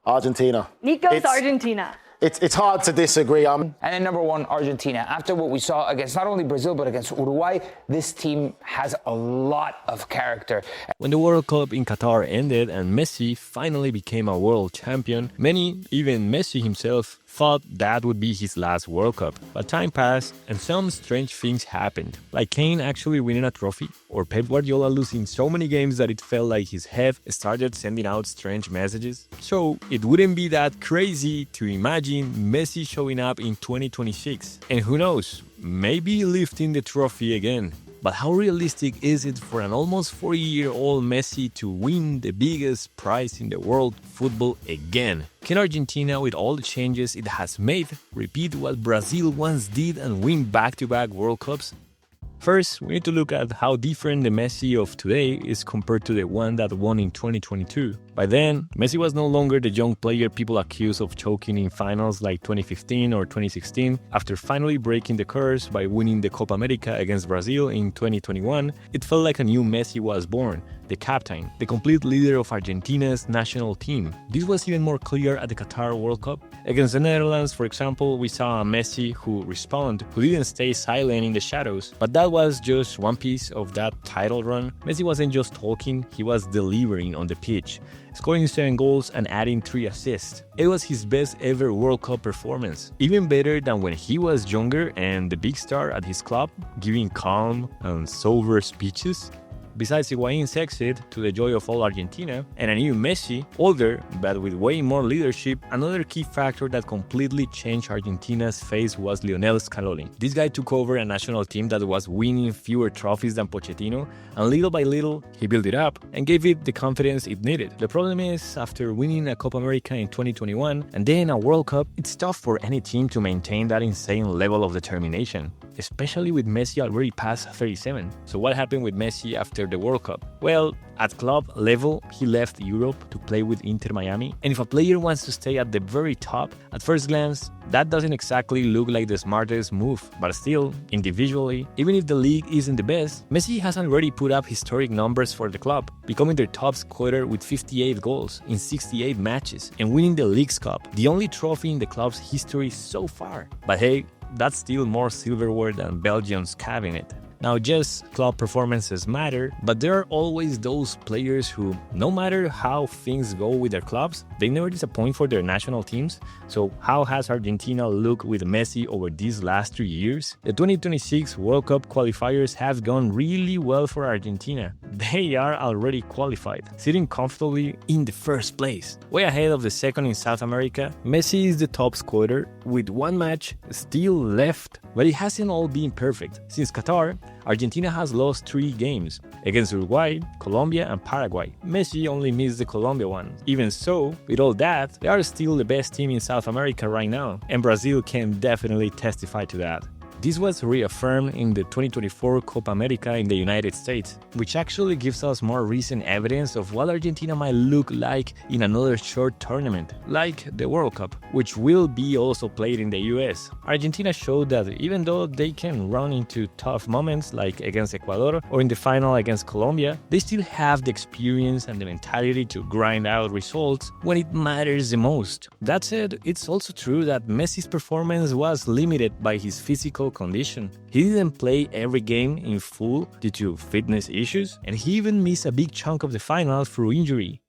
Argentina. Nico's Argentina. It's hard to disagree. And then number one, Argentina. After what we saw against not only Brazil, but against Uruguay, this team has a lot of character. When the World Cup in Qatar ended and Messi finally became a world champion, many, even Messi himself, thought that would be his last World Cup. But time passed and some strange things happened, like Kane actually winning a trophy, or Pep Guardiola losing so many games that it felt like his head started sending out strange messages. So it wouldn't be that crazy to imagine Messi showing up in 2026. And who knows, maybe lifting the trophy again. But how realistic is it for an almost 40-year-old Messi to win the biggest prize in the world football again? Can Argentina, with all the changes it has made, repeat what Brazil once did and win back-to-back World Cups? First, we need to look at how different the Messi of today is compared to the one that won in 2022. By then, Messi was no longer the young player people accused of choking in finals like 2015 or 2016. After finally breaking the curse by winning the Copa America against Brazil in 2021, it felt like a new Messi was born, the captain, the complete leader of Argentina's national team. This was even more clear at the Qatar World Cup. Against the Netherlands, for example, we saw a Messi who responded, who didn't stay silent in the shadows. But that was just one piece of that title run. Messi wasn't just talking, he was delivering on the pitch, scoring 7 goals and adding 3 assists. It was his best ever World Cup performance, even better than when he was younger and the big star at his club, giving calm and sober speeches. Besides Higuaín's exit, to the joy of all Argentina, and a new Messi, older but with way more leadership, another key factor that completely changed Argentina's face was Lionel Scaloni. This guy took over a national team that was winning fewer trophies than Pochettino, and little by little, he built it up and gave it the confidence it needed. The problem is, after winning a Copa America in 2021 and then a World Cup, it's tough for any team to maintain that insane level of determination, especially with Messi already past 37. So what happened with Messi after the World Cup? Well, at club level, he left Europe to play with Inter Miami. And if a player wants to stay at the very top, at first glance, that doesn't exactly look like the smartest move. But still, individually, even if the league isn't the best, Messi has already put up historic numbers for the club, becoming their top scorer with 58 goals in 68 matches and winning the Leagues Cup, the only trophy in the club's history so far. But hey, that's still more silverware than Belgium's cabinet. Now, just club performances matter, but there are always those players who, no matter how things go with their clubs, they never disappoint for their national teams. So how has Argentina looked with Messi over these last 3 years? The 2026 World Cup qualifiers have gone really well for Argentina. They are already qualified, sitting comfortably in the first place. Way ahead of the second in South America, Messi is the top scorer with 1 match still left, but it hasn't all been perfect. Since Qatar, Argentina has lost 3 games against Uruguay, Colombia, and Paraguay. Messi only missed the Colombia one. Even so, with all that, they are still the best team in South America right now, and Brazil can definitely testify to that. This was reaffirmed in the 2024 Copa America in the United States, which actually gives us more recent evidence of what Argentina might look like in another short tournament, like the World Cup, which will be also played in the US. Argentina showed that even though they can run into tough moments like against Ecuador or in the final against Colombia, they still have the experience and the mentality to grind out results when it matters the most. That said, it's also true that Messi's performance was limited by his physical condition. He didn't play every game in full due to fitness issues, and he even missed a big chunk of the final through injury.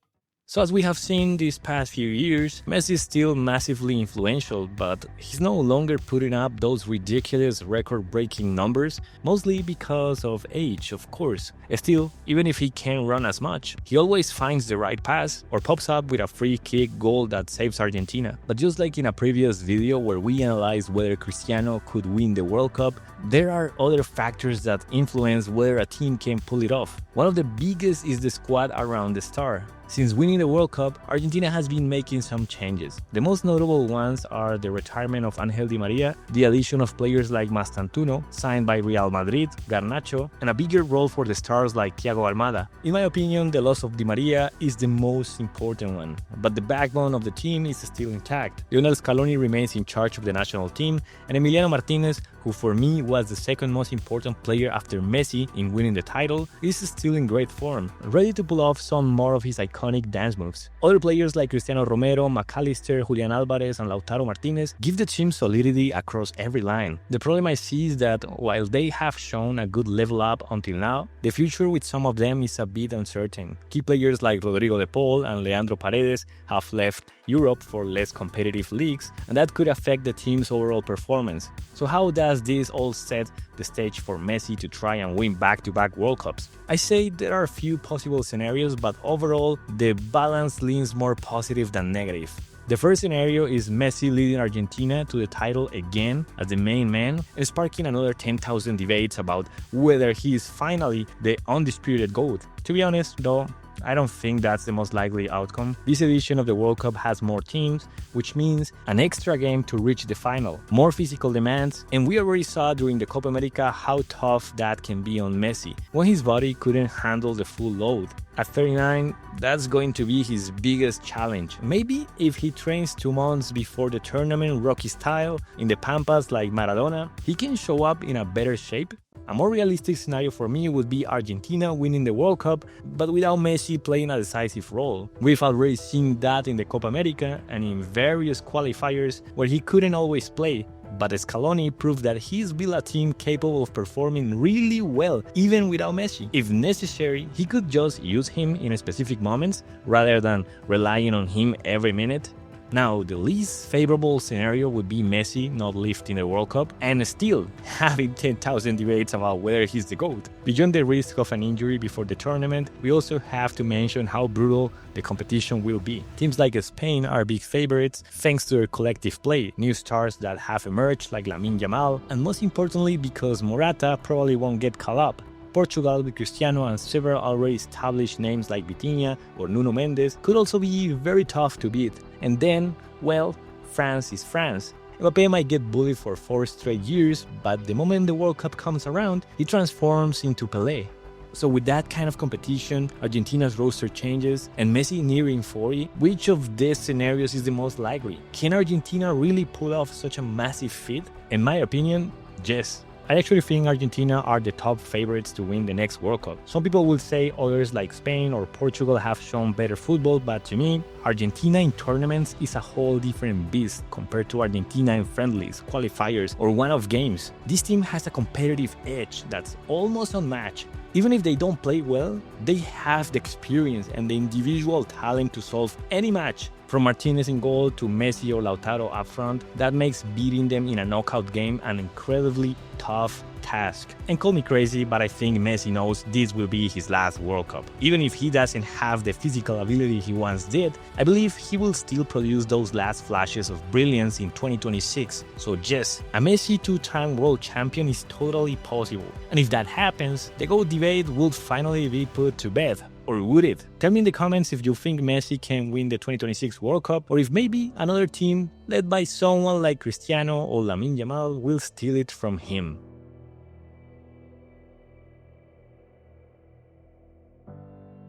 So as we have seen these past few years, Messi is still massively influential, but he's no longer putting up those ridiculous record-breaking numbers, mostly because of age, of course. Still, even if he can't run as much, he always finds the right pass or pops up with a free kick goal that saves Argentina. But just like in a previous video where we analyzed whether Cristiano could win the World Cup, there are other factors that influence whether a team can pull it off. One of the biggest is the squad around the star. Since winning the World Cup, Argentina has been making some changes. The most notable ones are the retirement of Ángel Di María, the addition of players like Mastantuono, signed by Real Madrid, Garnacho, and a bigger role for the stars like Thiago Almada. In my opinion, the loss of Di María is the most important one, but the backbone of the team is still intact. Lionel Scaloni remains in charge of the national team, and Emiliano Martinez, who for me was the second most important player after Messi in winning the title, is still in great form, ready to pull off some more of his iconic iconic dance moves. Other players like Cristiano Romero, McAllister, Julian Alvarez, and Lautaro Martinez give the team solidity across every line. The problem I see is that while they have shown a good level up until now, the future with some of them is a bit uncertain. Key players like Rodrigo de Paul and Leandro Paredes have left Europe for less competitive leagues, and that could affect the team's overall performance. So how does this all set the stage for Messi to try and win back-to-back World Cups? I say there are a few possible scenarios, but overall, the balance leans more positive than negative. The first scenario is Messi leading Argentina to the title again as the main man, and sparking another 10,000 debates about whether he is finally the undisputed GOAT. To be honest, though, I don't think that's the most likely outcome. This edition of the World Cup has more teams, which means an extra game to reach the final, more physical demands, and we already saw during the Copa America how tough that can be on Messi, when his body couldn't handle the full load. At 39, that's going to be his biggest challenge. Maybe if he trains 2 months before the tournament Rocky style, in the Pampas like Maradona, he can show up in a better shape. A more realistic scenario for me would be Argentina winning the World Cup, but without Messi playing a decisive role. We've already seen that in the Copa America and in various qualifiers where he couldn't always play, but Scaloni proved that he's built a team capable of performing really well even without Messi. If necessary, he could just use him in specific moments rather than relying on him every minute. Now, the least favorable scenario would be Messi not lifting the World Cup and still having 10,000 debates about whether he's the GOAT. Beyond the risk of an injury before the tournament, we also have to mention how brutal the competition will be. Teams like Spain are big favorites thanks to their collective play, new stars that have emerged like Lamine Yamal, and most importantly because Morata probably won't get caught up. Portugal with Cristiano and several already established names like Vitinha or Nuno Mendes could also be very tough to beat. And then, well, France is France. Mbappé might get bullied for 4 straight years, but the moment the World Cup comes around, he transforms into Pelé. So with that kind of competition, Argentina's roster changes, and Messi nearing 40, which of these scenarios is the most likely? Can Argentina really pull off such a massive feat? In my opinion, yes. I actually think Argentina are the top favorites to win the next World Cup. Some people will say others like Spain or Portugal have shown better football, but to me, Argentina in tournaments is a whole different beast compared to Argentina in friendlies, qualifiers, or one-off games. This team has a competitive edge that's almost unmatched. Even if they don't play well, they have the experience and the individual talent to solve any match. From Martinez in goal to Messi or Lautaro up front, that makes beating them in a knockout game an incredibly tough task. And call me crazy, but I think Messi knows this will be his last World Cup. Even if he doesn't have the physical ability he once did, I believe he will still produce those last flashes of brilliance in 2026. So yes, a Messi 2-time world champion is totally possible. And if that happens, the GOAT debate would finally be put to bed. Or would it? Tell me in the comments if you think Messi can win the 2026 World Cup, or if maybe another team led by someone like Cristiano or Lamine Yamal will steal it from him.